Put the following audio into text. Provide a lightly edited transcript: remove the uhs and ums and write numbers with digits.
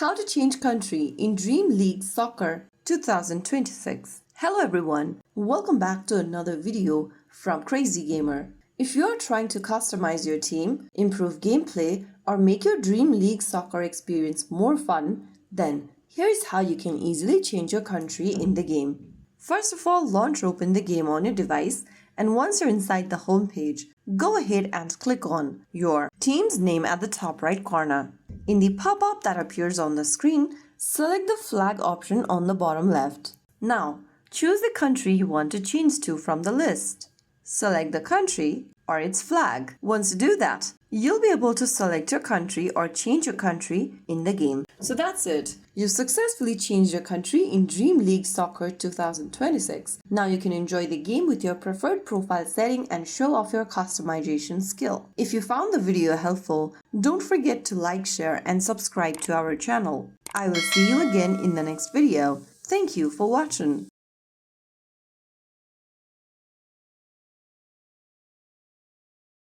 How to change country in Dream League Soccer 2026. Hello everyone, welcome back to another video from Crazy Gamer. If you are trying to customize your team, improve gameplay, or make your Dream League Soccer experience more fun, then here's how you can easily change your country in the game. First of all, launch or open the game on your device, and once you're inside the home page, go ahead and click on your team's name at the top right corner. In the pop-up that appears on the screen, select the flag option on the bottom left. Now, choose the country you want to change to from the list. Select the country or its flag. Once you do that, you'll be able to select your country or change your country in the game. So that's it. You've successfully changed your country in Dream League Soccer 2026. Now you can enjoy the game with your preferred profile setting and show off your customization skill. If you found the video helpful, don't forget to like, share, and subscribe to our channel. I will see you again in the next video. Thank you for watching.